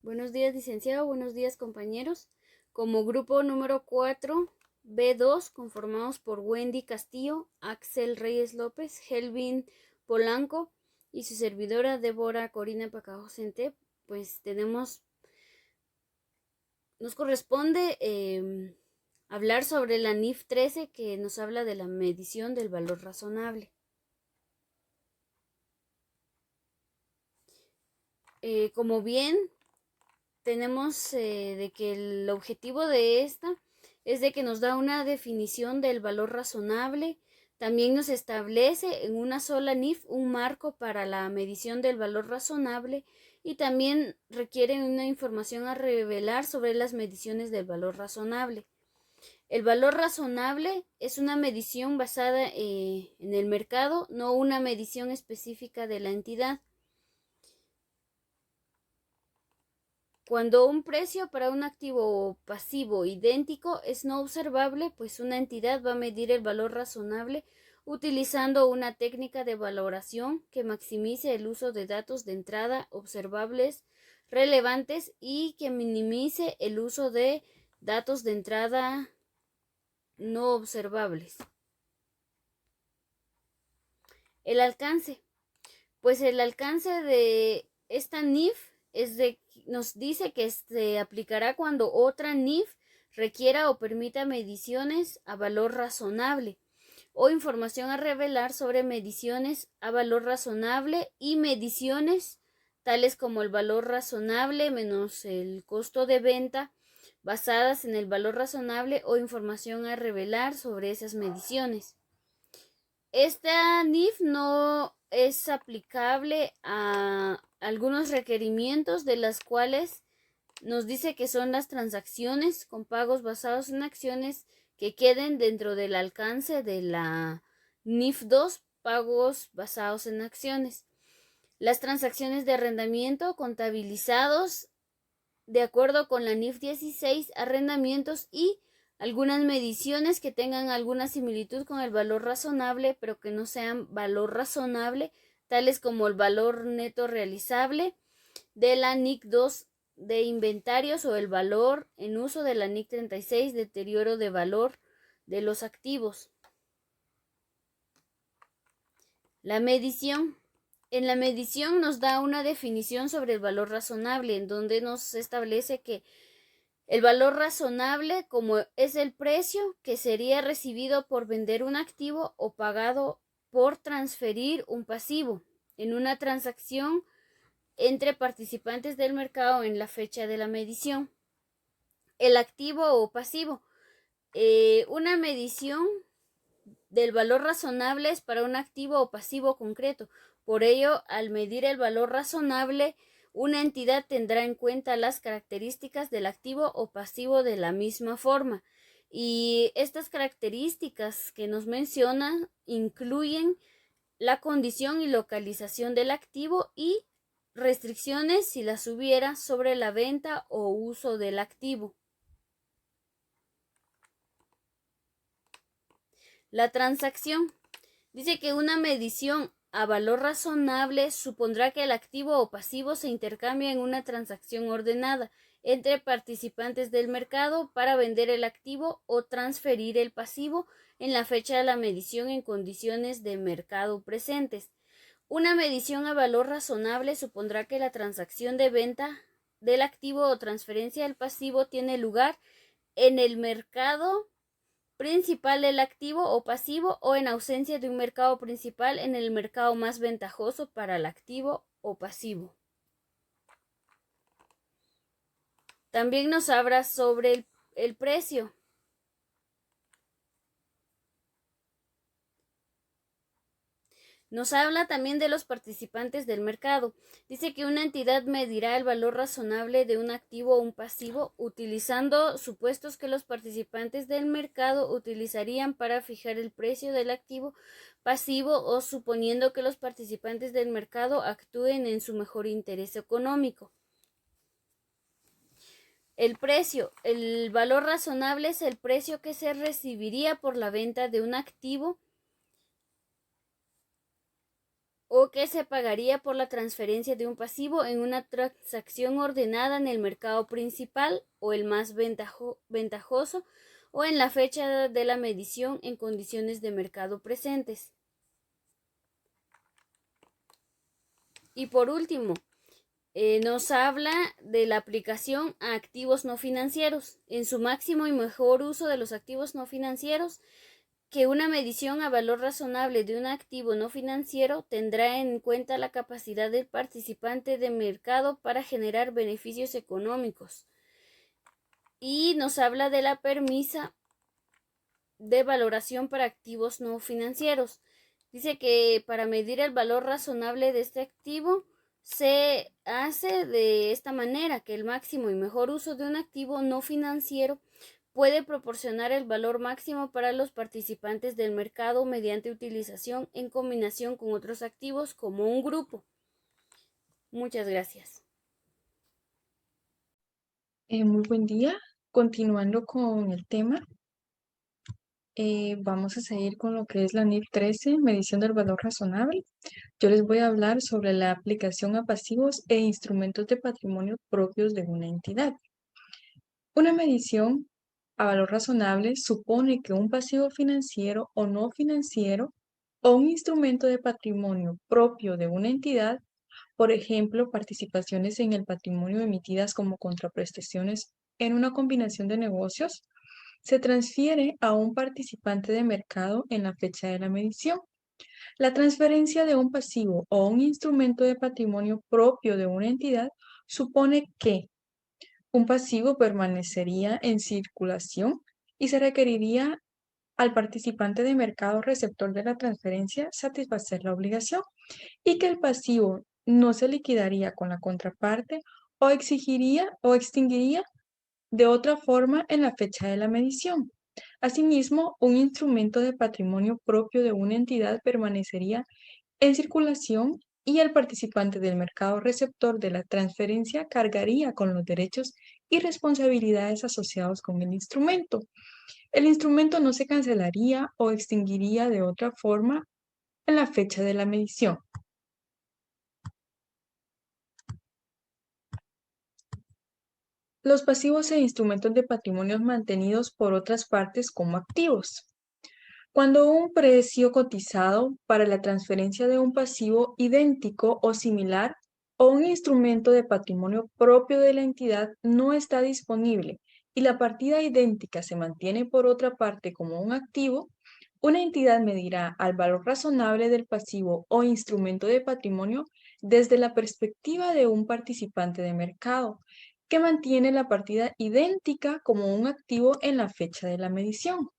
Buenos días, licenciado. Buenos días, compañeros. Como grupo número 4, B2, conformados por Wendy Castillo, Axel Reyes López, Helvin Polanco y su servidora Débora Corina Pacajo Centé, pues nos corresponde hablar sobre la NIF 13, que nos habla de la medición del valor razonable. Como bien tenemos de que el objetivo de esta es de que nos da una definición del valor razonable. También nos establece en una sola NIF un marco para la medición del valor razonable y también requiere una información a revelar sobre las mediciones del valor razonable. El valor razonable es una medición basada en el mercado, no una medición específica de la entidad. Cuando un precio para un activo pasivo idéntico es no observable, pues una entidad va a medir el valor razonable utilizando una técnica de valoración que maximice el uso de datos de entrada observables relevantes y que minimice el uso de datos de entrada no observables. El alcance. Pues el alcance de esta NIF nos dice que se aplicará cuando otra NIF requiera o permita mediciones a valor razonable o información a revelar sobre mediciones a valor razonable y mediciones tales como el valor razonable menos el costo de venta basadas en el valor razonable o información a revelar sobre esas mediciones. Esta NIF no es aplicable a algunos requerimientos de las cuales nos dice que son las transacciones con pagos basados en acciones que queden dentro del alcance de la NIF 2, pagos basados en acciones. Las transacciones de arrendamiento contabilizados de acuerdo con la NIF 16, arrendamientos y algunas mediciones que tengan alguna similitud con el valor razonable, pero que no sean valor razonable, tales como el valor neto realizable de la NIC 2 de inventarios o el valor en uso de la NIC 36, deterioro de valor de los activos. La medición. En la medición nos da una definición sobre el valor razonable, en donde nos establece que el valor razonable como es el precio que sería recibido por vender un activo o pagado por transferir un pasivo en una transacción entre participantes del mercado en la fecha de la medición. El activo o pasivo. Una medición del valor razonable es para un activo o pasivo concreto. Por ello, al medir el valor razonable, una entidad tendrá en cuenta las características del activo o pasivo de la misma forma. Y estas características que nos mencionan incluyen la condición y localización del activo y restricciones, si las hubiera, sobre la venta o uso del activo. La transacción. Dice que una medición a valor razonable supondrá que el activo o pasivo se intercambia en una transacción ordenada entre participantes del mercado para vender el activo o transferir el pasivo en la fecha de la medición en condiciones de mercado presentes. Una medición a valor razonable supondrá que la transacción de venta del activo o transferencia del pasivo tiene lugar en el mercado principal del activo o pasivo o en ausencia de un mercado principal en el mercado más ventajoso para el activo o pasivo. También nos habla sobre el precio. Nos habla también de los participantes del mercado. Dice que una entidad medirá el valor razonable de un activo o un pasivo utilizando supuestos que los participantes del mercado utilizarían para fijar el precio del activo pasivo o suponiendo que los participantes del mercado actúen en su mejor interés económico. El precio. El valor razonable es el precio que se recibiría por la venta de un activo o que se pagaría por la transferencia de un pasivo en una transacción ordenada en el mercado principal o el más ventajoso o en la fecha de la medición en condiciones de mercado presentes. Y por último, nos habla de la aplicación a activos no financieros. En su máximo y mejor uso de los activos no financieros, que una medición a valor razonable de un activo no financiero tendrá en cuenta la capacidad del participante de mercado para generar beneficios económicos. Y nos habla de la premisa de valoración para activos no financieros. Dice que para medir el valor razonable de este activo se hace de esta manera, que el máximo y mejor uso de un activo no financiero puede proporcionar el valor máximo para los participantes del mercado mediante utilización en combinación con otros activos como un grupo. Muchas gracias. Muy buen día. Continuando con el tema, vamos a seguir con lo que es la NIF 13, medición del valor razonable. Yo les voy a hablar sobre la aplicación a pasivos e instrumentos de patrimonio propios de una entidad. Una medición a valor razonable supone que un pasivo financiero o no financiero o un instrumento de patrimonio propio de una entidad, por ejemplo, participaciones en el patrimonio emitidas como contraprestaciones en una combinación de negocios, se transfiere a un participante de mercado en la fecha de la medición. La transferencia de un pasivo o un instrumento de patrimonio propio de una entidad supone que un pasivo permanecería en circulación y se requeriría al participante de mercado receptor de la transferencia satisfacer la obligación y que el pasivo no se liquidaría con la contraparte o exigiría o extinguiría de otra forma en la fecha de la medición. Asimismo, un instrumento de patrimonio propio de una entidad permanecería en circulación y el participante del mercado receptor de la transferencia cargaría con los derechos y responsabilidades asociados con el instrumento. El instrumento no se cancelaría o extinguiría de otra forma en la fecha de la medición. Los pasivos e instrumentos de patrimonio mantenidos por otras partes como activos. Cuando un precio cotizado para la transferencia de un pasivo idéntico o similar o un instrumento de patrimonio propio de la entidad no está disponible y la partida idéntica se mantiene por otra parte como un activo, una entidad medirá al valor razonable del pasivo o instrumento de patrimonio desde la perspectiva de un participante de mercado que mantiene la partida idéntica como un activo en la fecha de la medición.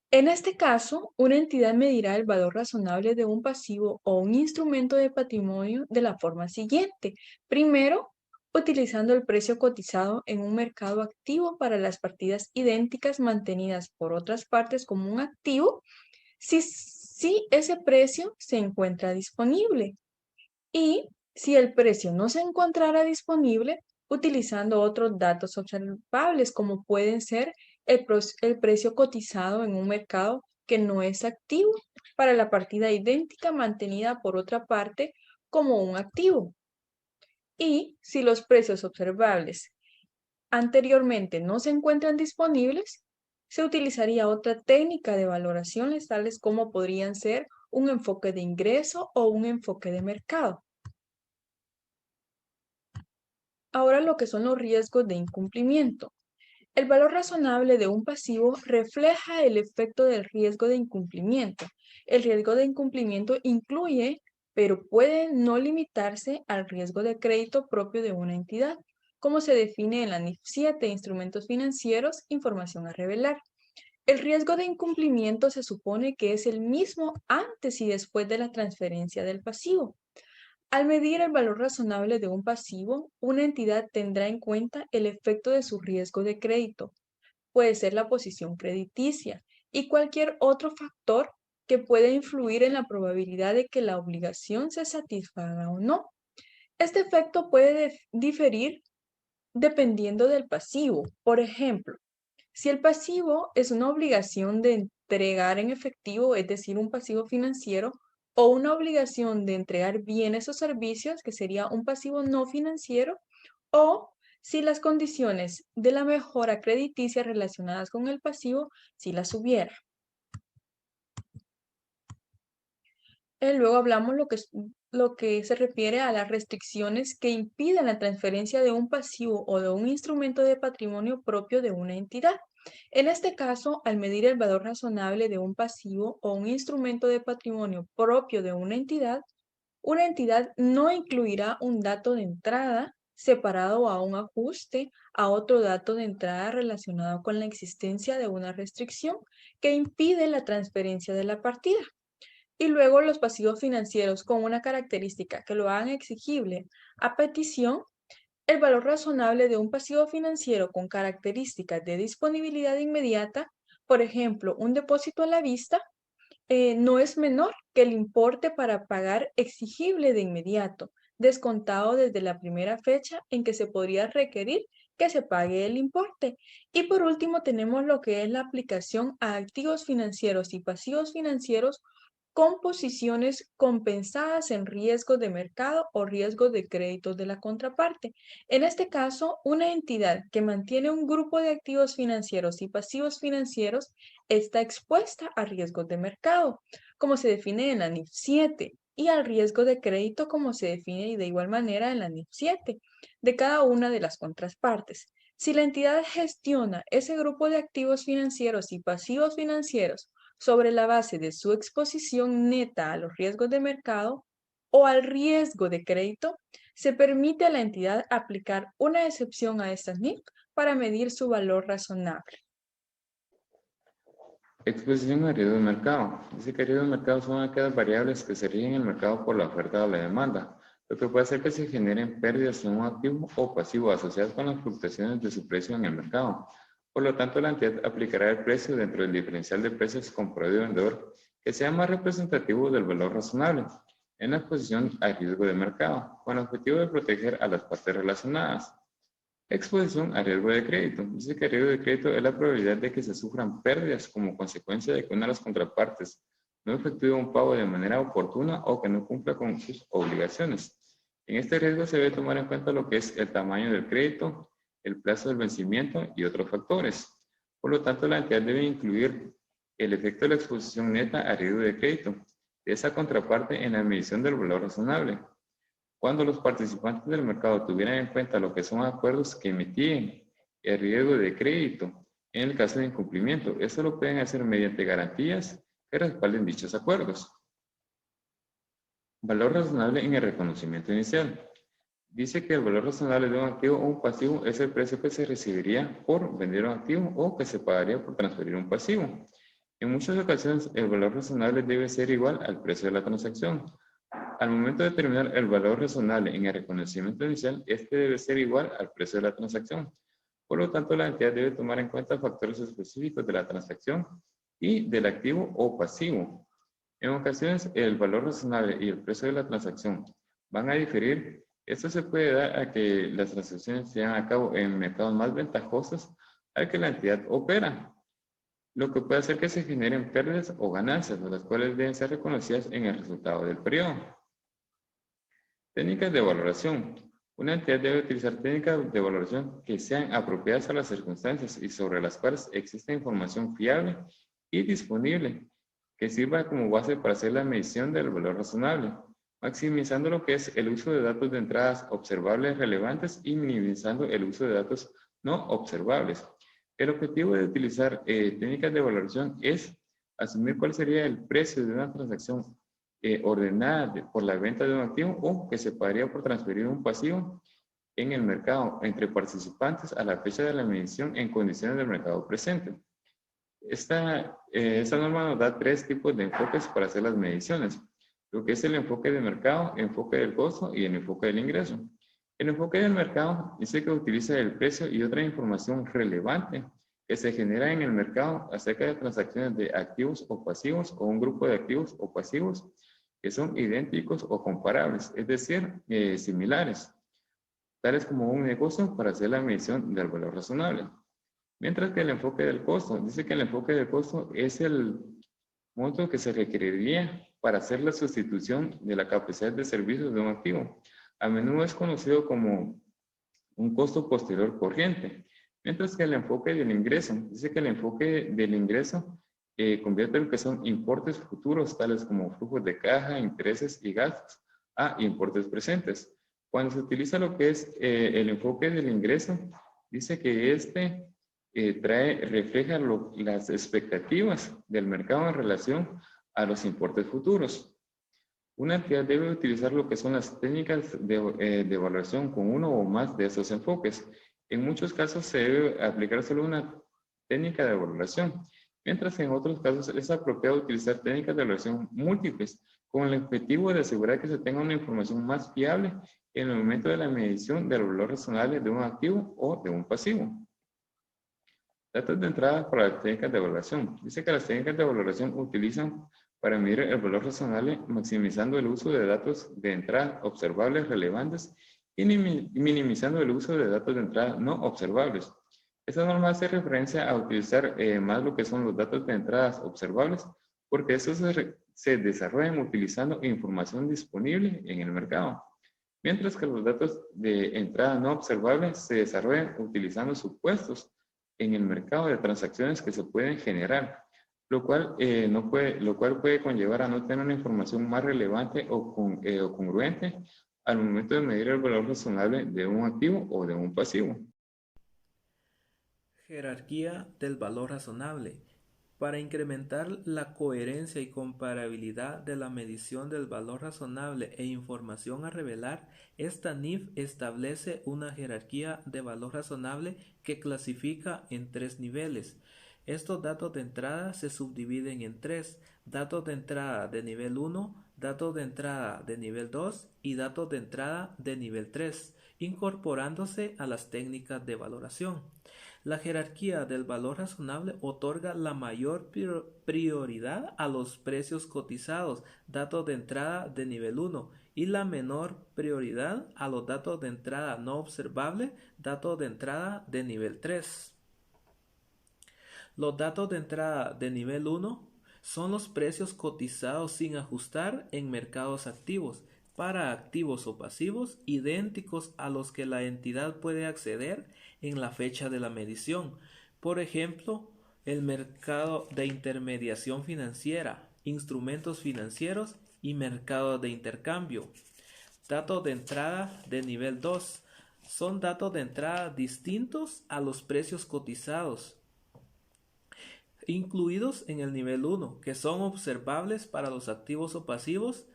En este caso, una entidad medirá el valor razonable de un pasivo o un instrumento de patrimonio de la forma siguiente. Primero, utilizando el precio cotizado en un mercado activo para las partidas idénticas mantenidas por otras partes como un activo, si ese precio se encuentra disponible. Y si el precio no se encontrara disponible, utilizando otros datos observables como pueden ser el precio cotizado en un mercado que no es activo para la partida idéntica mantenida por otra parte como un activo. Y si los precios observables anteriormente no se encuentran disponibles, se utilizaría otra técnica de valoraciones tales como podrían ser un enfoque de ingreso o un enfoque de mercado. Ahora lo que son los riesgos de incumplimiento. El valor razonable de un pasivo refleja el efecto del riesgo de incumplimiento. El riesgo de incumplimiento incluye, pero puede no limitarse al riesgo de crédito propio de una entidad, como se define en la NIF 7, Instrumentos Financieros, Información a revelar. El riesgo de incumplimiento se supone que es el mismo antes y después de la transferencia del pasivo. Al medir el valor razonable de un pasivo, una entidad tendrá en cuenta el efecto de su riesgo de crédito, puede ser la posición crediticia y cualquier otro factor que pueda influir en la probabilidad de que la obligación se satisfaga o no. Este efecto puede diferir dependiendo del pasivo. Por ejemplo, si el pasivo es una obligación de entregar en efectivo, es decir, un pasivo financiero, o una obligación de entregar bienes o servicios, que sería un pasivo no financiero, o si las condiciones de la mejora crediticia relacionadas con el pasivo, si las hubiera. Luego hablamos lo que se refiere a las restricciones que impiden la transferencia de un pasivo o de un instrumento de patrimonio propio de una entidad. En este caso, al medir el valor razonable de un pasivo o un instrumento de patrimonio propio de una entidad no incluirá un dato de entrada separado a un ajuste a otro dato de entrada relacionado con la existencia de una restricción que impide la transferencia de la partida. Y luego los pasivos financieros con una característica que lo hagan exigible a petición, el valor razonable de un pasivo financiero con características de disponibilidad inmediata, por ejemplo, un depósito a la vista, no es menor que el importe para pagar exigible de inmediato, descontado desde la primera fecha en que se podría requerir que se pague el importe. Y por último tenemos lo que es la aplicación a activos financieros y pasivos financieros con posiciones compensadas en riesgos de mercado o riesgos de créditos de la contraparte. En este caso, una entidad que mantiene un grupo de activos financieros y pasivos financieros está expuesta a riesgos de mercado, como se define en la NIF 7, y al riesgo de crédito, como se define de igual manera en la NIF 7, de cada una de las contrapartes. Si la entidad gestiona ese grupo de activos financieros y pasivos financieros sobre la base de su exposición neta a los riesgos de mercado o al riesgo de crédito, se permite a la entidad aplicar una excepción a estas NIF para medir su valor razonable. Exposición a riesgo de mercado. Dice que riesgo de mercado son aquellas variables que se rigen en el mercado por la oferta o la demanda, lo que puede hacer que se generen pérdidas en un activo o pasivo asociadas con las fluctuaciones de su precio en el mercado. Por lo tanto, la entidad aplicará el precio dentro del diferencial de precios comprador y vendedor que sea más representativo del valor razonable en la exposición a riesgo de mercado, con el objetivo de proteger a las partes relacionadas. Exposición a riesgo de crédito. Dice que el riesgo de crédito es la probabilidad de que se sufran pérdidas como consecuencia de que una de las contrapartes no efectúe un pago de manera oportuna o que no cumpla con sus obligaciones. En este riesgo se debe tomar en cuenta lo que es el tamaño del crédito, el plazo del vencimiento y otros factores. Por lo tanto, la entidad debe incluir el efecto de la exposición neta a riesgo de crédito de esa contraparte en la medición del valor razonable. Cuando los participantes del mercado tuvieran en cuenta lo que son acuerdos que mitiguen el riesgo de crédito en el caso de incumplimiento, esto lo pueden hacer mediante garantías que respalden dichos acuerdos. Valor razonable en el reconocimiento inicial. Dice que el valor razonable de un activo o un pasivo es el precio que se recibiría por vender un activo o que se pagaría por transferir un pasivo. En muchas ocasiones, el valor razonable debe ser igual al precio de la transacción. Al momento de determinar el valor razonable en el reconocimiento inicial, este debe ser igual al precio de la transacción. Por lo tanto, la entidad debe tomar en cuenta factores específicos de la transacción y del activo o pasivo. En ocasiones, el valor razonable y el precio de la transacción van a diferir. Esto se puede dar a que las transacciones se lleven a cabo en mercados más ventajosos al que la entidad opera, lo que puede hacer que se generen pérdidas o ganancias, las cuales deben ser reconocidas en el resultado del periodo. Técnicas de valoración. Una entidad debe utilizar técnicas de valoración que sean apropiadas a las circunstancias y sobre las cuales exista información fiable y disponible que sirva como base para hacer la medición del valor razonable, maximizando lo que es el uso de datos de entradas observables relevantes y minimizando el uso de datos no observables. El objetivo de utilizar técnicas de valoración es asumir cuál sería el precio de una transacción ordenada por la venta de un activo o que se pagaría por transferir un pasivo en el mercado entre participantes a la fecha de la medición en condiciones del mercado presente. Esta norma nos da tres tipos de enfoques para hacer las mediciones, lo que es el enfoque de mercado, enfoque del costo y el enfoque del ingreso. El enfoque del mercado dice que utiliza el precio y otra información relevante que se genera en el mercado acerca de transacciones de activos o pasivos o un grupo de activos o pasivos que son idénticos o comparables, es decir, similares, tales como un negocio para hacer la medición del valor razonable. Mientras que el enfoque del costo, dice que el enfoque del costo es el monto que se requeriría para hacer la sustitución de la capacidad de servicios de un activo. A menudo es conocido como un costo posterior corriente, mientras que el enfoque del ingreso, dice que el enfoque del ingreso convierte lo que son importes futuros, tales como flujos de caja, intereses y gastos, a importes presentes. Cuando se utiliza lo que es el enfoque del ingreso, dice que este refleja las expectativas del mercado en relación a los importes futuros. Una entidad debe utilizar lo que son las técnicas de evaluación con uno o más de esos enfoques. En muchos casos se debe aplicar solo una técnica de evaluación, mientras que en otros casos es apropiado utilizar técnicas de evaluación múltiples con el objetivo de asegurar que se tenga una información más fiable en el momento de la medición del valor razonable de un activo o de un pasivo. Datos de entrada para las técnicas de evaluación. Dice que las técnicas de evaluación utilizan para medir el valor razonable, maximizando el uso de datos de entrada observables relevantes y minimizando el uso de datos de entrada no observables. Esta norma hace referencia a utilizar más lo que son los datos de entradas observables, porque estos se desarrollan utilizando información disponible en el mercado, mientras que los datos de entrada no observables se desarrollan utilizando supuestos en el mercado de transacciones que se pueden generar, lo cual puede conllevar a no tener una información más relevante o congruente al momento de medir el valor razonable de un activo o de un pasivo. Jerarquía del valor razonable. Para incrementar la coherencia y comparabilidad de la medición del valor razonable e información a revelar, esta NIF establece una jerarquía de valor razonable que clasifica en 3 niveles. Estos datos de entrada se subdividen en 3: datos de entrada de nivel 1, datos de entrada de nivel 2 y datos de entrada de nivel 3, incorporándose a las técnicas de valoración. La jerarquía del valor razonable otorga la mayor prioridad a los precios cotizados, datos de entrada de nivel 1, y la menor prioridad a los datos de entrada no observables, datos de entrada de nivel 3. Los datos de entrada de nivel 1 son los precios cotizados sin ajustar en mercados activos, para activos o pasivos idénticos a los que la entidad puede acceder en la fecha de la medición. Por ejemplo, el mercado de intermediación financiera, instrumentos financieros y mercado de intercambio. Datos de entrada de nivel 2 son datos de entrada distintos a los precios cotizados, incluidos en el nivel 1, que son observables para los activos o pasivos,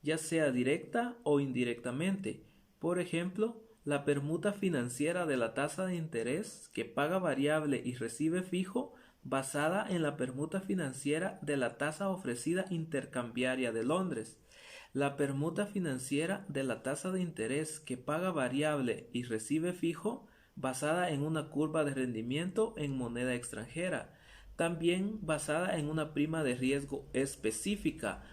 ya sea directa o indirectamente. Por ejemplo, la permuta financiera de la tasa de interés que paga variable y recibe fijo, basada en la permuta financiera de la tasa ofrecida intercambiaria de Londres. La permuta financiera de la tasa de interés que paga variable y recibe fijo, basada en una curva de rendimiento en moneda extranjera, también basada en una prima de riesgo específica.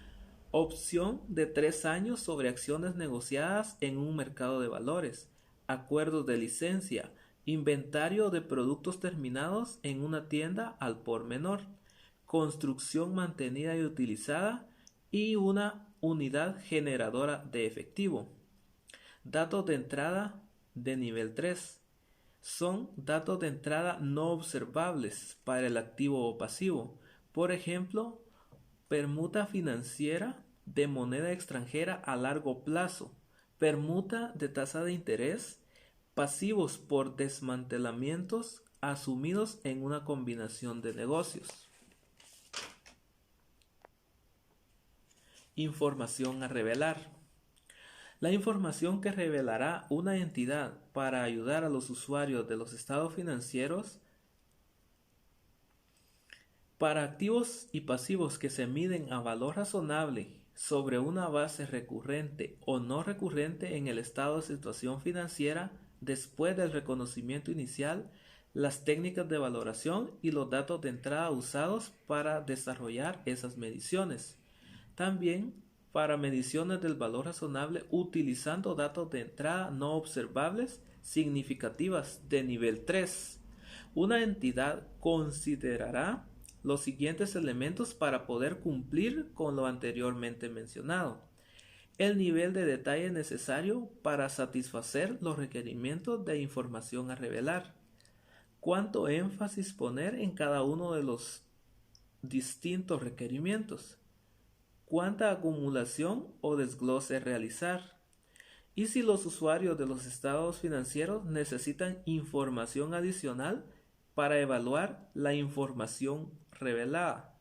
Opción de 3 años sobre acciones negociadas en un mercado de valores, acuerdos de licencia, inventario de productos terminados en una tienda al por menor, construcción mantenida y utilizada y una unidad generadora de efectivo. Datos de entrada de nivel 3 son datos de entrada no observables para el activo o pasivo. Por ejemplo, permuta financiera de moneda extranjera a largo plazo, permuta de tasa de interés, pasivos por desmantelamientos asumidos en una combinación de negocios. Información a revelar. La información que revelará una entidad para ayudar a los usuarios de los estados financieros para activos y pasivos que se miden a valor razonable sobre una base recurrente o no recurrente en el estado de situación financiera después del reconocimiento inicial, las técnicas de valoración y los datos de entrada usados para desarrollar esas mediciones. También para mediciones del valor razonable utilizando datos de entrada no observables significativas de nivel 3. Una entidad considerará los siguientes elementos para poder cumplir con lo anteriormente mencionado. El nivel de detalle necesario para satisfacer los requerimientos de información a revelar. Cuánto énfasis poner en cada uno de los distintos requerimientos. Cuánta acumulación o desglose realizar. Y si los usuarios de los estados financieros necesitan información adicional para evaluar la información revelada.